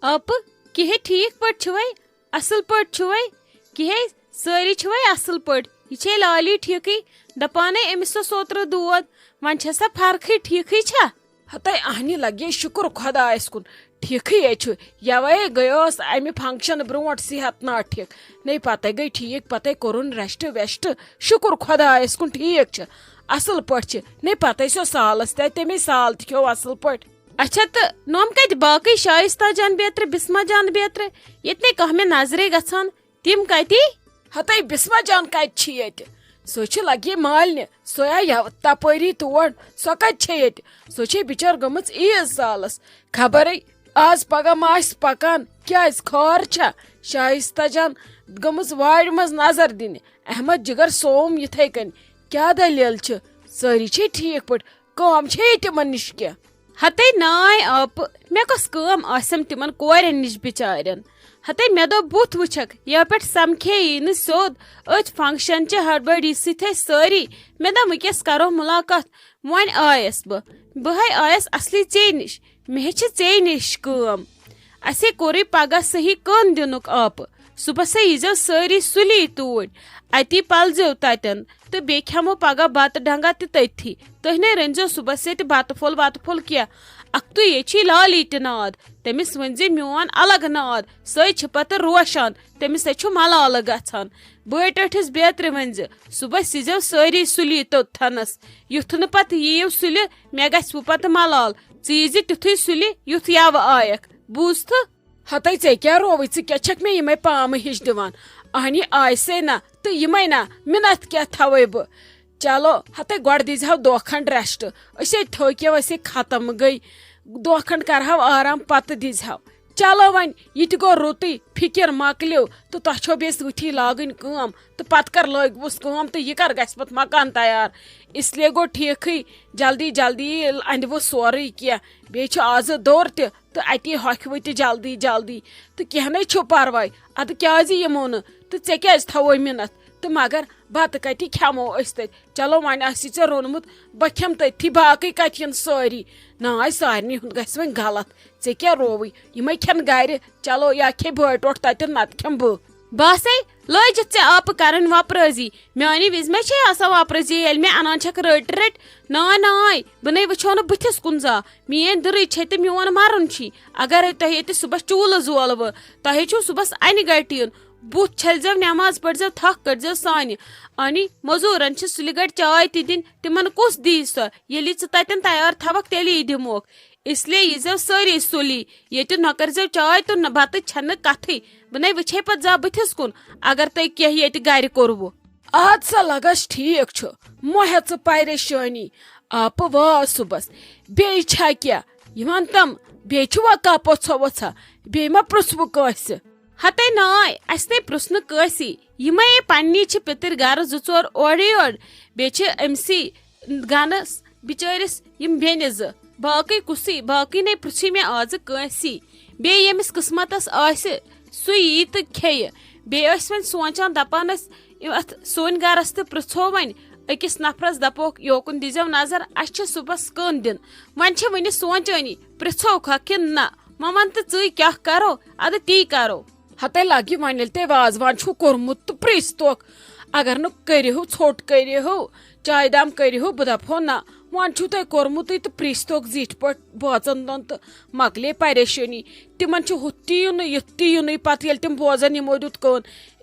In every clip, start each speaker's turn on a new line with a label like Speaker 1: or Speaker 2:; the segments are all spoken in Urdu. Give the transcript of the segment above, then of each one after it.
Speaker 1: آپ کہے ٹھیک پٹ چھوے اصل پٹ چھوے کہے ساری چھوے اصل پٹ یہ لالی ٹھیکے دپانے امس اوتر دود ون چھسا فرقی ٹھیکے چھا
Speaker 2: ہتائی اہنی لگے شکر خدایس کن ٹھیکے یوے گیس امہ فنکشن برونٹ صحت نا ٹھیک نہیں پتہ گئی ٹھیک پتہ کورن ریسٹ ویسٹ شکر خدایس کن ٹھیک اصل پٹ نہیں پتہ سو سالس تمے سال تھو اصل پٹ
Speaker 1: اچھا تو نوم کت باقی شائستہ جان بیتر بسما جان بیتر یتنے کہ مے نظرے گھان تم کتی
Speaker 2: ہتائی بسما جان کت یہ سو لگے مالنہ سو تپری تور سو کت یہ سو بچار گمت عیز سالس خبر آز پگہ ما پکان کیا خار چھا شائستہ جان گمت وار مز نظر دن احمد جگر سوم یتھے کن کیا دلیل ساری ٹھیک پٹ کام تمن نش کیا
Speaker 1: ہتے نائے آپ مے کس کام آسم تمن کورن نش بچارن ہتے مے دو بت وچھک یا پٹ سمکھے ن سیود ات فنکشن چہ ہڑبڑی ستھے ساری مے دم وکس کرو ملاقات ون آیس بہے آیس اصلی ژے نش مے ژے نش کام اسے کوری پگہ صحیح کن دنک آپ صبح یزو ساری سلی توڑ اتی پلزو تتن تو بی کھمو پگہ بتہ ڈنگا تھی تھی نے رنزو صبح سے بتہ پھول کیا اک تو یہ لالی تہ ناد تمس ونزی میون الگ ناد سہ پتہ روشان تمس چھ ملالہ گھان بے ٹٹھس بیتر ونز صبح سیزو ساری سلی توت تھنس یتھ ن پتہ ییو سلی مے گھ پتہ ملال ژیز تیتھے سلی یتھ یو آیک بوزت
Speaker 2: ہتائی ژے کیا روی ژٕ کیا چھک مے یمے پام ہش دِوان اہنی آیسے نا تو یمے نا منت کیا تھوے بہ چلو ہتائی گۄڈٕ دیزہو دۄہ کھنڈ ریسٹ أسے تھوکیو أسے ختم گئی دۄہ کھنڈ کرہو آرام پتہ دیزہو چلو ون یہ تہ گو رُتٕے فکر مکلیو تو تۄہہِ چھو بیٚیہِ سۭتی لاگٕنۍ کٲم تہٕ پتہٕ کر لٲگوُس کٲم تہٕ یہِ کر گژھِ پتہٕ مکان تیار اس لیے گو ٹھیکھٕے جلدی جلدی اندوٕ سورُے کینٛہہ بیٚیہِ چھُ آزٕ دوٚر تہِ تہٕ اتی ہۄکھوٕ تہِ جلدی جلدی تہٕ کینٛہہ نے چھُ پرواے ادٕ کیازِ یِمو نہٕ تہٕ ژےٚ کیازِ تھووے منت تہٕ مگر بتہٕ کتہِ کھٮ۪مو أسۍ تتہِ چلو وۄنۍ آسی ژےٚ روٚنمُت بہٕ کھٮ۪مہٕ تٔتھی باقٕے کتہِ یِن سٲری ناے سارنٕے ہُنٛد گژھِ وۄنۍ غلط ژےٚ کیٛاہ رووٕے یِمے کھٮ۪ن گرِ چلو یا کھے بٲے ٹوٹھ تتٮ۪ن نتہٕ کھٮ۪مہٕ بہٕ
Speaker 1: باسے لٲجِتھ ژےٚ آپ کرن وپرٲزی میانہِ وِزِ مے چھے آسان وپرٲزی ییٚلہِ مےٚ انان چھکھ رٔٹۍ رٔٹۍ ناے ناے بہٕ نے وٕچھو نہٕ بٕتھِس کُن زانٛہہ میٲنۍ دٕرٕے چھے تہٕ میون مرُن چھی اگرے تۄہہِ ییٚتہِ صبحس چوٗلہٕ زولوٕ تۄہے چھُو صبحس انہِ گٹہِ یُن بُتھ چھلزو نٮ۪ماز پٔرزو تھکھ کٔڑزو سانہِ انہِ موٚزوٗرن چھِ سُلہِ گٹہِ چاے تہِ دِنۍ تِمن کُس دی سۄ ییٚلہِ ژٕ تتٮ۪ن تیار تھاوکھ تیٚلی دِموکھ اس لیے ییٖزیو سٲری سُلی ییٚتہِ نہ کٔرزیو چاے تہٕ بتہٕ چھنہٕ کتھٕے بہٕ نے وٕچھے پتہٕ زانٛہہ بٕتھِس کُن اگر تۄہہِ کینٛہہ ییٚتہِ گرِ کوٚروٕ
Speaker 2: اد سا لگس ٹھیک چھُ مہ ہےٚ ژٕ پریشٲنی آپہٕ واو صبحس بیٚیہِ چھا کینٛہہ یہِ ون تم بیٚیہِ چھُوا کانٛہہ پوٚژھا ووٚژھا بیٚیہِ ما پرٛژھوٕ کٲنٛسہِ
Speaker 1: ہتے ناے اسہِ نے پرٛژھنہٕ کٲنٛسی یِمے پننی چھِ پِتٕرۍ گرٕ زٕ ژور اورٕ یور بیٚیہِ چھِ أمسٕے گنس بِچٲرِس یِم بیٚنہِ زٕ باقٕے کُسٕے باقٕے نے پرٛژھی مےٚ آزٕ کٲنٛسی بیٚیہِ ییٚمِس قٕسمتس آسہِ سُہ یی تہٕ کھیٚیہِ بیٚیہِ ٲسۍ وۄنۍ سونچان دپان ٲسۍ اتھ سون گرس تہِ پرٛژھو وۄنۍ أکِس نفرس دپوکھ یوکُن دیزیو نظر اسہِ چھِ صبحس کٔن دِن وۄنۍ چھِ وُنہِ سونچٲنی پرٛژھوکھا کِنہٕ نہ وۄنۍ ون تہٕ ژٕے کیاہ کرو ادٕ تی کرو
Speaker 2: ہتے لگہِ وۄنۍ ییٚلہِ تۄہہِ وازوان چھُو کوٚرمُت تہٕ پرٛژھتوکھ اگر نہٕ کٔرِہو ژھوٚٹ کٔرِہو چاے دام کٔرِہو بہٕ دپہو نہ وۄنۍ چھُو تۄہہِ کوٚرمُتٕے تہٕ پرٛژھتوکھ زِٹھۍ پٲٹھۍ بٲژن دۄن تہٕ مکلے پریشٲنی تِمن چھُ ہُتھ تہِ یُنٕے یُتھ تہِ یُنٕے پتہٕ ییٚلہِ تِم بوزن یِمو دیُت کٲن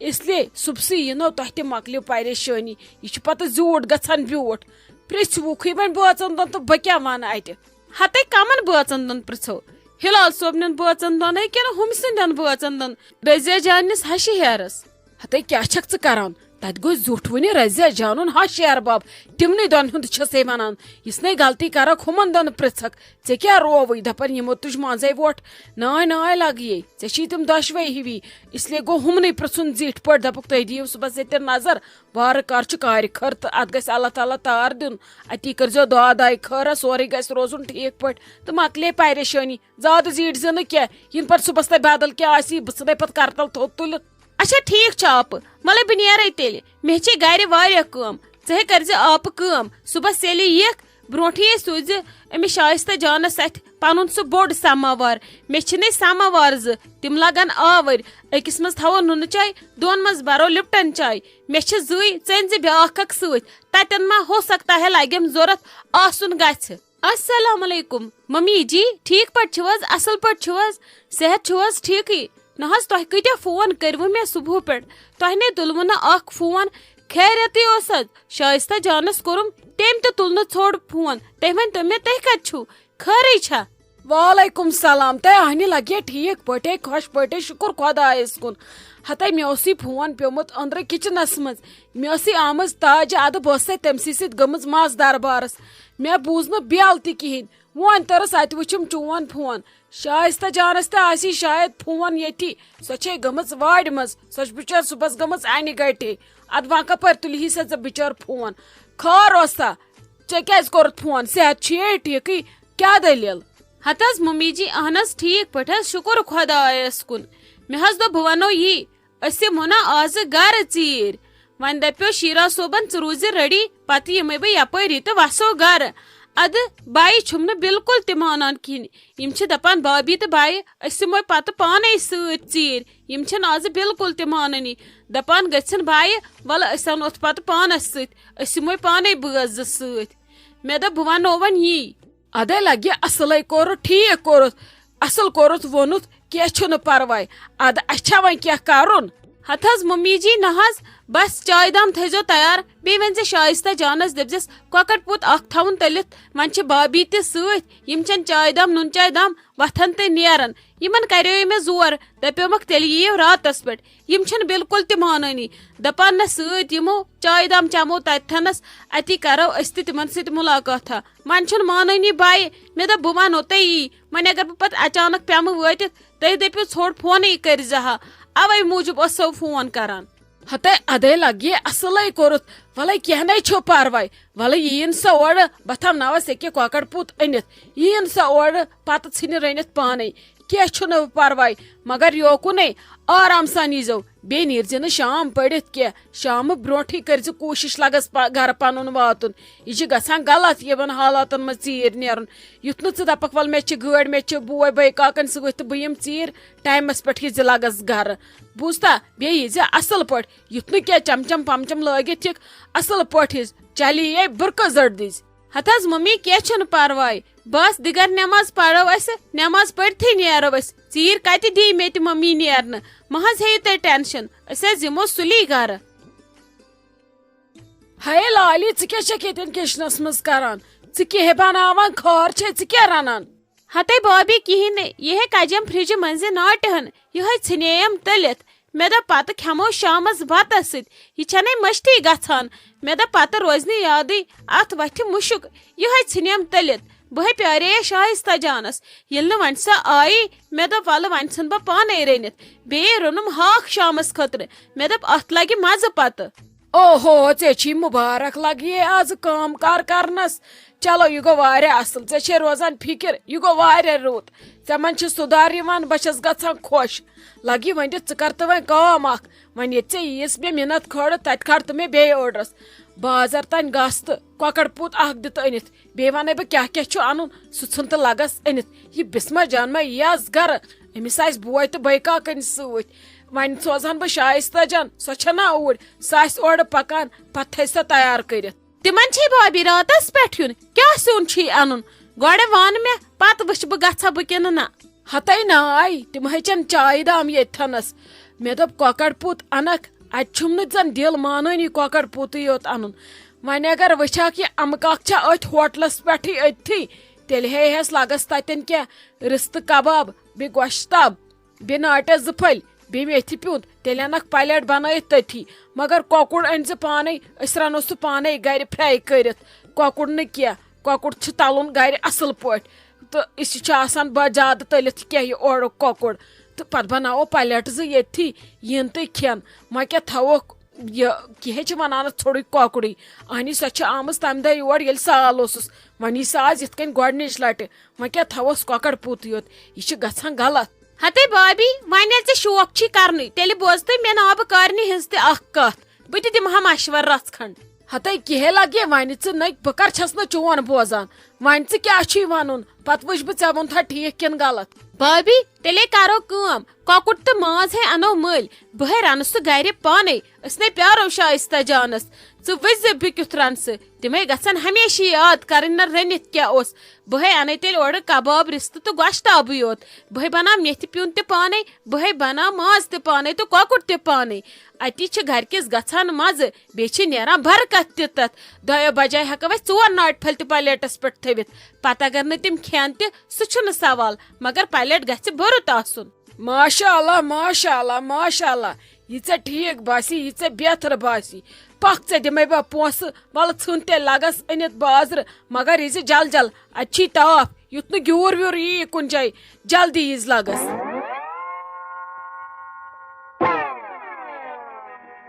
Speaker 2: اس لیے صُبسٕے یِنو تۄہہِ تہِ مکلیو پریشٲنی یہِ چھُ پتہٕ زیوٗٹھ گژھان بیوٗٹھ پرٛژھوُکھٕے وۄنۍ بٲژن دۄن تہٕ بہٕ کیاہ ونہٕ اتہِ
Speaker 1: ہتے کمن بٲژن دۄن پرٛژھو ہلال صٲبنٮ۪ن بٲژن دۄن ہے کِنہٕ ہُمہِ سٕنٛدٮ۪ن بٲژن دۄن رزیا جانس ہشہِ ہیرس
Speaker 2: ہتے کیاہ چھکھ ژٕ کران تتہِ گوٚو زیُٹھ وُنہِ رزیا جانُن ہش ہیر بب تِمنٕے دۄن ہُنٛد چھسے ونان یُس نے غلطی کرکھ ہُمن دۄن پرژھکھ ژےٚ کیاہ رووٕے دپان یِمو تُج منٛزے ووٹ ناے ناے لگیے ژےٚ چھی تِم دۄشوے ہِوی اس لیے گوٚو ہُمنٕے پرژھُن زِٹھۍ پٲٹھۍ دپُکھ تُہۍ دِیِو صبحس ییٚتٮ۪ن نظر وارٕ کار چھُ کارِ خٲر تہٕ اتھ گژھِ اللہ تعالیٰ تار دیُن اتی کٔرزیٚو دعا داے خٲرا سورُے گژھِ روزُن ٹھیٖک پٲٹھۍ تہٕ مکلے پریشٲنی زیادٕ زیٖٹھ زِ نہٕ کینٛہہ یِنہٕ پتہٕ صبحس تۄہہِ بدل کینٛہہ آسی بہٕ ژھٕنَے پتہٕ کرتل تھوٚد تُلِتھ
Speaker 1: اچھا ٹھیک چھُ آپ مطلب بہٕ نیرے تیٚلہِ مےٚ چھے گرِ واریاہ کٲم ژٕ ہے کٔرزِ آپ کٲم صبحس ییٚلہِ یِکھ برونٹھے سوز امس شائستہ جانس ات پن سہ بوڑ سماوار مے چھنے سماوار تم لگن آور اکس مز تھو نون چائے دون مز برو لپٹن چائے مے چھ زٕے ژن زِ بیاکھ اکھ سۭتۍ تتن ما ہو سکتا ہے لگیم ضرورت آسن گژھِ. السلام علیکم ممی جی ٹھیک پٲٹھۍ چھِو حظ اصل پٲٹھۍ چھِو حظ صحت چھِو حظ ٹھیکٕے نہ حظ تۄہہِ کۭتیاہ فون کٔرۍوٕ مےٚ صبحو پٮ۪ٹھ تۄہہِ نے تُلوٕ نہٕ اکھ فون خیریتٕے اوس حظ شائستہ جانس کوٚرُم تٔمۍ تہِ تُل نہٕ ژھوٚڑ فون تُہۍ ؤنۍتو مےٚ تُہۍ کتہِ چھِو خٲرٕے چھا؟
Speaker 2: وعلیکم السلام تہ اہنہِ لگے ٹھیک پٲٹھۍ خۄش پٲٹھۍ شکر خۄدایس کُن ہتے مےٚ اوس یہِ فون پیومُت أنٛدرٕ کچنس منٛز مےٚ ٲس یہِ آمٕژ تاجہِ ادٕ بہٕ ٲسٕس تٔمسٕے سۭتۍ گٔمٕژ ماز دربارس مےٚ بوٗز نہٕ بیل تہِ کہیٖنۍ وۄنۍ تٔرٕس اتہِ وٕچھُم چون فون شائستہ جانس تہِ آسی شاید فون ییٚتی سۄ چھے گٔمٕژ وارِ منٛز سۄ چھِ بِچٲر صُبحس گٔمٕژ انہِ گٹے ادٕ وۄنۍ کپٲرۍ تُلہی سا ژےٚ بِچٲر فون خٲر اوسا ژےٚ کیازِ کوٚرُتھ فون صحت چھُیے ٹھیکٕے کیاہ دٔلیٖل؟
Speaker 1: ہت حظ ممی جی اہن حظ ٹھیک پٲٹھۍ حظ شکر خۄدایس کُن مےٚ حظ دوٚپ بہٕ ونو یی أسۍ یِمو نا آز گرٕ ژیٖرۍ وۄنۍ دپیو شیرا صٲبن ژٕ روٗزِ ریڈی پتہٕ یِمے بہٕ یپٲری تہٕ وسو گرٕ ادٕ بایہِ چھُم نہٕ بالکل تہِ مانان کِہینۍ یِم چھِ دپان بابی تہٕ بایہِ أسۍ یِمو پتہٕ پانے سۭتۍ ژیٖرۍ یِم چھِنہٕ آز بالکل تہِ مانٲنی دپان گٔژھِنۍ بایہِ وَلہٕ أسۍ اَنوتھ پتہٕ پانس سۭتۍ أسۍ یِمو پانے بٲژ زٕ سۭتۍ مےٚ دوٚپ بہٕ ونو وۄنۍ یی
Speaker 2: ادے لگہِ اصلے کوٚرُتھ ٹھیک کوٚرُتھ اصل کوٚرُتھ ووٚنُتھ کینٛہہ چھُنہٕ پرواے ادٕ اسہِ چھا وۄنۍ کینٛہہ کرُن؟
Speaker 1: ہتھ حظ ممی جی نہ حظ بس چائے دام تھٲیزیو تیار بیٚیہِ ؤنۍ شائستہ جانس دٔپزٮ۪س کۄکر پوٗت اکھ تھاوُن تٔلِتھ وۄنۍ چھِ بابی تہِ سۭتۍ یِم چھن چائے دام نُن چائے دام وتھن تہٕ نیرن یِمن کریو مےٚ زور دپیومکھ تیٚلہِ یِیو راتس پٮ۪ٹھ یِم چھِنہٕ بالکل تہِ مانٲنی دپان نہ سۭتۍ یِمو چائے دام چمو تتتھنس اتی کرو أسۍ تہِ تِمن سۭتۍ مُلاقاتھا وۄنۍ چھُنہٕ مانٲنی بایہِ مےٚ دوٚپ بہٕ ونو تۄہہِ یی وۄنۍ اگر بہٕ پتہٕ اچانک پیمہٕ وٲتِتھ تُہۍ دٔپِو ژھوٚڑ فونٕے کٔرزِہا اوے موٗجوٗب ٲسو فون کران.
Speaker 2: ہتے ادے لگہِ اصلے کوٚرُتھ وَلے کینٛہہ نے چھُ پرواے وَلہٕ یِیِن سۄ اورٕ بہٕ تھاوناوس ییٚکیٛاہ کۄکر پوٗت أنِتھ یِیِن سۄ اورٕ پتہٕ ژھٕنہِ رٔنِتھ پانے کینٛہہ چھُنہٕ پرواے مگر یوکُنے آرام سان ییٖزیو بیٚیہِ نیٖرزِ نہٕ شام پٔرِتھ کینٛہہ شامہٕ برونٹھٕے کٔرزِ کوٗشش لگس گرٕ پنُن واتُن یہِ چھُ گژھان غلط یِمن حالاتن منٛز ژیٖرۍ نیرُن یُتھ نہٕ ژٕ دپکھ ول مےٚ چھِ گٲڑۍ مےٚ چھِ بوے بٲے کاکن سۭتۍ تہٕ بہٕ یِم ژیٖرۍ ٹایمس پٮ۪ٹھ ییٖزِ لگس گرٕ بوٗزتا بیٚیہِ ییٖزِ اصل پٲٹھۍ یُتھ نہٕ کینٛہہ چمچم پمچم لٲگِتھ یِکھ اصل پٲٹھۍ ییٖزِ چلی برقہٕ زٔٹ دِزِ.
Speaker 1: ہت حظ ممی کینٛہہ چھُنہٕ پرواے بس دِگر نٮ۪ماز پرو أسۍ نٮ۪ماز پٔرتھٕے نیرو أسۍ ژیٖرۍ کتہِ دی مےٚ تہِ ممی نیرنہٕ مہ حظ ہیٚیِو تُہۍ ٹینشن أسۍ حظ یِمو سُلی گرٕ.
Speaker 2: ہے لالی ژٕ کیٛاہ چھکھ ییٚتٮ۪ن کچنس منٛز کران ژٕ کیٛاہ بناوان خٲر چھے ژٕ کیٛاہ رنان؟
Speaker 1: ہتے بابی کہیٖنۍ نہٕ یِہے کجم فرجہِ منٛزٕ ناٹہن یِہے ژھٕنییم تٔلِتھ مےٚ دوٚپ پتہٕ کھٮ۪مو شامس بتس سۭتۍ یہِ چھنَے مٔشتھٕے گژھان مےٚ دوٚپ پتہٕ روزِ نہٕ یادٕے اتھ وتھِ مُشُک یِہے ژھٕنیم تٔلِتھ بہے پیارے شائستہ جانس ییٚلہِ نہٕ وۄنۍ سۄ آیی مےٚ دوٚپ ولہٕ وۄنۍ ژھٕن بہٕ پانے رٔنِتھ بیٚیہِ روٚنُم ہاکھ شامس خٲطرٕ مےٚ دوٚپ اتھ لگہِ مزٕ پتہٕ.
Speaker 2: اوہو ژےٚ چھی مُبارک لگہِ آز کٲم کار کرنس چلو یہِ گوٚو واریاہ اصل ژےٚ چھے روزان فکر یہِ گوٚو واریاہ رُت ژےٚ منٛز چھِ سُدھار یِوان بہٕ چھس گژھان خۄش لگہِ ؤنِتھ ژٕ کر تہٕ وۄنۍ کٲم اکھ وۄنۍ ییٚتہِ ژےٚ ییٖیس مےٚ مِنت کھٲڑٕ تتہِ کھار تہٕ مےٚ بیٚیہِ أڑرس بازر تانۍ گژھ تہٕ کۄکر پوٗت اکھ دِتھ أنِتھ بیٚیہِ ونَے بہٕ کیٛاہ کیٛاہ چھُ اَنُن سُہ ژھٕن تہٕ لگس أنِتھ یہِ بسما جان ما یی آز گرٕ أمِس آسہِ بوے تہٕ بٲے کاکَنۍ سۭتۍ وۄنۍ سوزہن بہٕ شائستہ جان سۄ چھنا اوٗرۍ سۄ آسہِ اورٕ پکان پتہٕ تھٲے سۄ تیار کٔرِتھ.
Speaker 1: تِمن چھے بابی راتس پٮ۪ٹھ یُن کیٛاہ سیُن چھُے انُن گۄڈٕ ون مےٚ پتہٕ وٕچھِ بہٕ گژھا بہٕ کِنہٕ نہ.
Speaker 2: ہتے ناے تِم ہیٚچن چائے دام ییٚتھنس مےٚ دوٚپ کۄکر پوٗت انکھ اتہِ چھُم نہٕ زن دِل مانٲنی کۄکر پوٗتٕے یوت انُن وۄنۍ اگر وٕچھکھ یہِ امہٕ کاک چھا أتھۍ ہوٹلس پٮ۪ٹھٕے أتتھٕے تیٚلہِ ہیٚیہس لگس تتٮ۪ن کینٛہہ رستہٕ کباب بیٚیہِ گۄشتاب بیٚیہِ ناٹہِ زٕ پھٔلۍ بیٚیہِ میتھِ پیوٗنت تیٚلہِ انکھ پلیٹ بنٲیِتھ تٔتھی مگر کۄکُر أنۍ زِ پانے أسۍ رنو سُہ پانے گرِ فراے کٔرِتھ کۄکُر نہٕ کینٛہہ کۄکُر چھُ تلُن گرِ اصل پٲٹھۍ تہٕ أسۍ چھُ آسان زیادٕ تٔلِتھ کینٛہہ یہِ اورُک کۄکُر تہٕ پتہٕ بناوو پلیٹ زٕ ییٚتھی یِن تُہۍ کھٮ۪ن وۄنۍ کیٛاہ تھاووکھ یہِ کیٛاہ چھِ ونان اتھ ژھوٚرُے کۄکُرٕے اہنی سۄ چھِ آمٕژ تمہِ دۄہ یور ییٚلہِ سال اوسُس وۄنۍ یی سۄ آز یِتھ کٔنۍ گۄڈنِچ لٹہِ وۄنۍ کیٛاہ تھاووس کۄکر پوٗتٕے یوت یہِ چھُ گژھان غلط.
Speaker 1: ہتے بابی وۄنۍ ییٚلہِ ژےٚ شوق چھی کرنُے تیٚلہِ بوز تہٕ مےٚ ناو بہٕ کارنہِ ہٕنٛز تہِ اکھ کتھ بہٕ تہِ دِمہٕ ہا مشور رژھ کھنڈ.
Speaker 2: ہتے کہے لگے ون بہ چھس نا چون بوزان ون ژے ون پتہ وچ بہ ژے وونتھا ٹھیک کن غلط.
Speaker 1: بھابی تیلے کرو کٲم کۄکُر تہٕ ماز ہے انو مٔلۍ بہے رنہٕ سُہ گرِ پانے أسۍ نے پیارو شائستہ جانس ژٕ وٕچھزِ بہٕ کیُتھ رنہٕ سُہ تِمے گژھن ہمیشہ یاد کرٕنۍ نہ رٔنِتھ کیاہ اوس بہے انے تیٚلہِ اورٕ کباب رستہٕ تہٕ گۄشتابٕے یوت بہے بناو میتھِ پیوٗنت تہِ پانے بہے بناو ماز تہِ پانے تہٕ کۄکُر تہِ پانے اتی چھِ گرکِس گژھان مزٕ بیٚیہِ چھِ نیران برکت تہِ تتھ دۄیو بجاے ہٮ۪کو أسۍ 4 ناٹہِ پھٔلۍ تہِ پلیٹس پٮ۪ٹھ تھٲوِتھ پتہٕ اگر نہٕ تِم کھٮ۪ن تہِ سُہ چھُنہٕ سوال مگر پلیٹ گژھِ بٔرِتھ آسُن.
Speaker 2: ماشاء اللہ ماشاء اللہ ماشاء اللہ یہ ژے ٹھیک باسی یہ ژے بہتر باسی پک ژے دمے بہ پونسہٕ ول ژھن تیٚلہِ لگس أنِتھ بازرٕ مگر یی زِ جل جل اتہِ چھی تاپھ یُتھ نہٕ گیوٗر ویوٗر یی کُنہِ جایہِ جلدی ییٖز لگس.